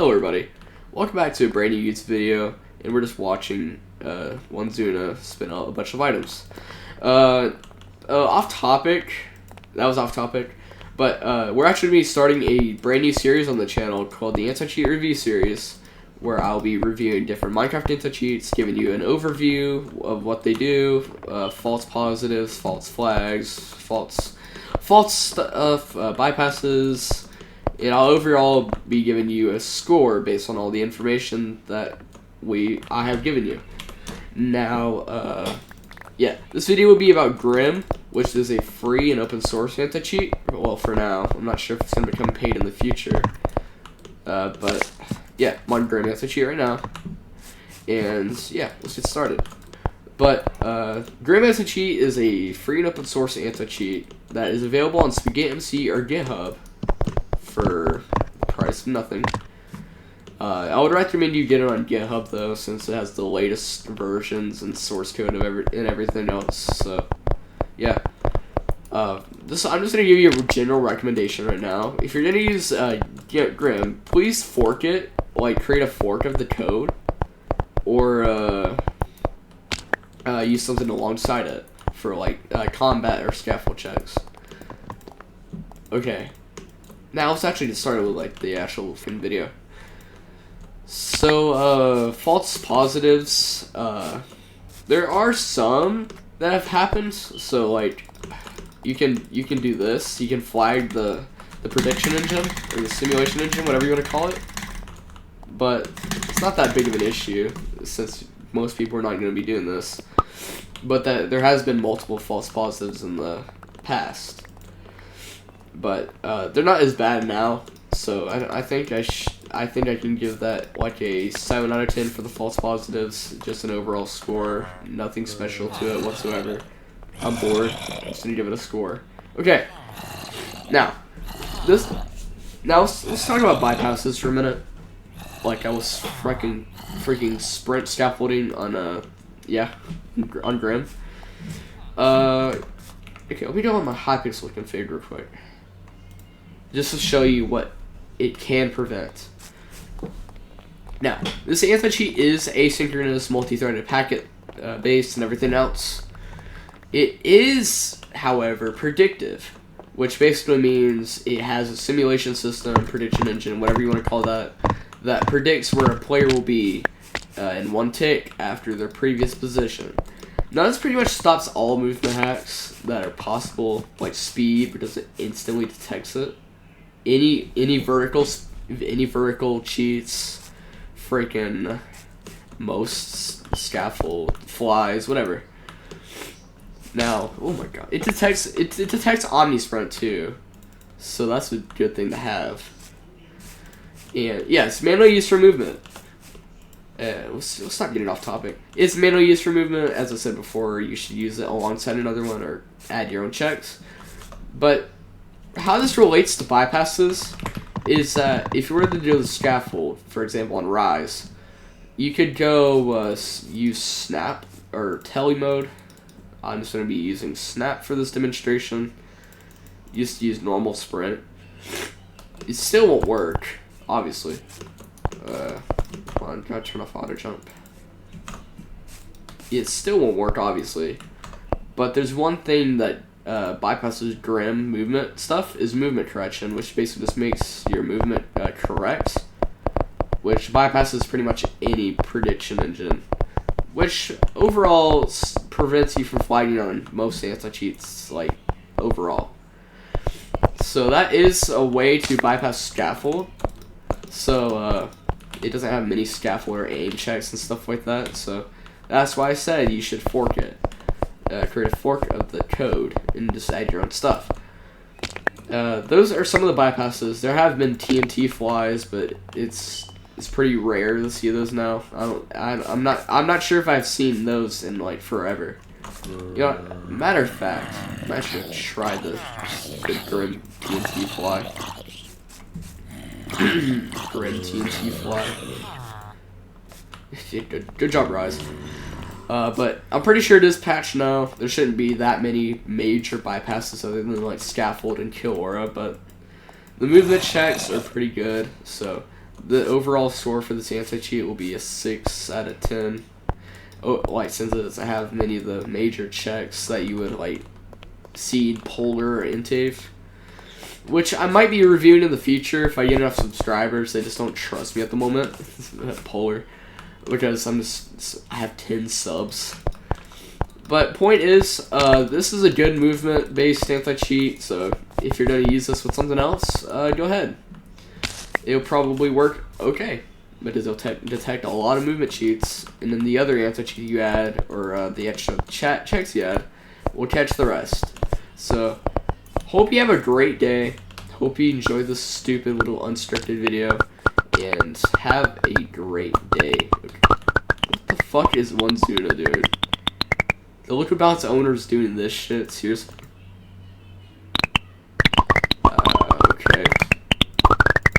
Hello everybody, welcome back to a brand new YouTube video, and we're just watching one Zuna spin out a bunch of items. Off topic, that was off topic, but we're actually going to be starting a brand new series on the channel called the Anticheat Review Series, where I'll be reviewing different Minecraft anti-cheats, giving you an overview of what they do, false positives, false flags, false stuff, bypasses. And I'll overall be giving you a score based on all the information that I have given you. Now, yeah, this video will be about Grim, which is a free and open source anti-cheat. Well, for now, I'm not sure if it's going to become paid in the future. But yeah, I'm on Grim anti-cheat right now. And yeah, let's get started. But Grim anti-cheat is a free and open source anti-cheat that is available on SpaghettiMC or GitHub for the price of nothing. I would recommend you get it on GitHub though, since it has the latest versions and source code of everything else. So yeah, I'm just gonna give you a general recommendation right now. If you're gonna use Grim, please fork it, like create a fork of the code, or use something alongside it for like combat or scaffold checks. Okay. Now let's actually get started with like the actual video. So false positives, there are some that have happened. So like you can do this. You can flag the prediction engine or the simulation engine, whatever you want to call it. But it's not that big of an issue since most people are not going to be doing this. But that there has been multiple false positives in the past. But they're not as bad now, so I think I can give that like a 7 out of 10 for the false positives. Just an overall score, nothing special to it whatsoever. I'm bored, just gonna give it a score. Okay, now let's talk about bypasses for a minute. Like I was freaking sprint scaffolding on on Grim. Okay, let me go on my Hypixel config real quick, just to show you what it can prevent. Now, this anti-cheat is asynchronous, multi-threaded packet based and everything else. It is, however, predictive, which basically means it has a simulation system, prediction engine, whatever you want to call that, that predicts where a player will be in one tick after their previous position. Now, this pretty much stops all movement hacks that are possible, like speed, because it instantly detects it. Any vertical cheats, freaking most scaffold flies, whatever. Now, oh my god, it detects omni sprint too, so that's a good thing to have. And yeah, it's manually used for movement. We'll stop getting off topic. It's manually used for movement. As I said before, you should use it alongside another one or add your own checks. But how this relates to bypasses is that if you were to do the scaffold, for example on Rise, you could go use snap or tele mode. I'm just going to be using snap for this demonstration. Just use normal sprint. It still won't work, obviously. Come on, gotta turn off auto jump. It still won't work, obviously. But there's one thing that bypasses Grim movement stuff is movement correction, which basically just makes your movement correct, which bypasses pretty much any prediction engine, which overall prevents you from flagging on most anti-cheats, like overall. So that is a way to bypass scaffold. So it doesn't have many scaffold or aim checks and stuff like that. So that's why I said you should fork it. Create a fork of the code and just add your own stuff. Those are some of the bypasses. There have been TNT flies, but it's pretty rare to see those now. I'm not sure if I've seen those in like forever. You know, matter of fact, I'm actually gonna try the Grim TNT fly. Grim TNT fly. Good job, Rise. But I'm pretty sure it is patched now. There shouldn't be that many major bypasses other than like scaffold and kill aura, but the movement checks are pretty good. So the overall score for this anti-cheat will be a 6 out of 10. Oh, like, since it doesn't have many of the major checks that you would, like, seed, polar, or intave. Which I might be reviewing in the future if I get enough subscribers. They just don't trust me at the moment. Polar. Because I have 10 subs. But point is, this is a good movement-based anti-cheat, so if you're going to use this with something else, go ahead. It'll probably work okay, because it'll detect a lot of movement cheats, and then the other anti-cheat you add, or the extra checks you add, will catch the rest. So, hope you have a great day. Hope you enjoyed this stupid little unscripted video, and have a great day. What the fuck is One Zuna doing? The Lookabout's owner's doing this shit, seriously.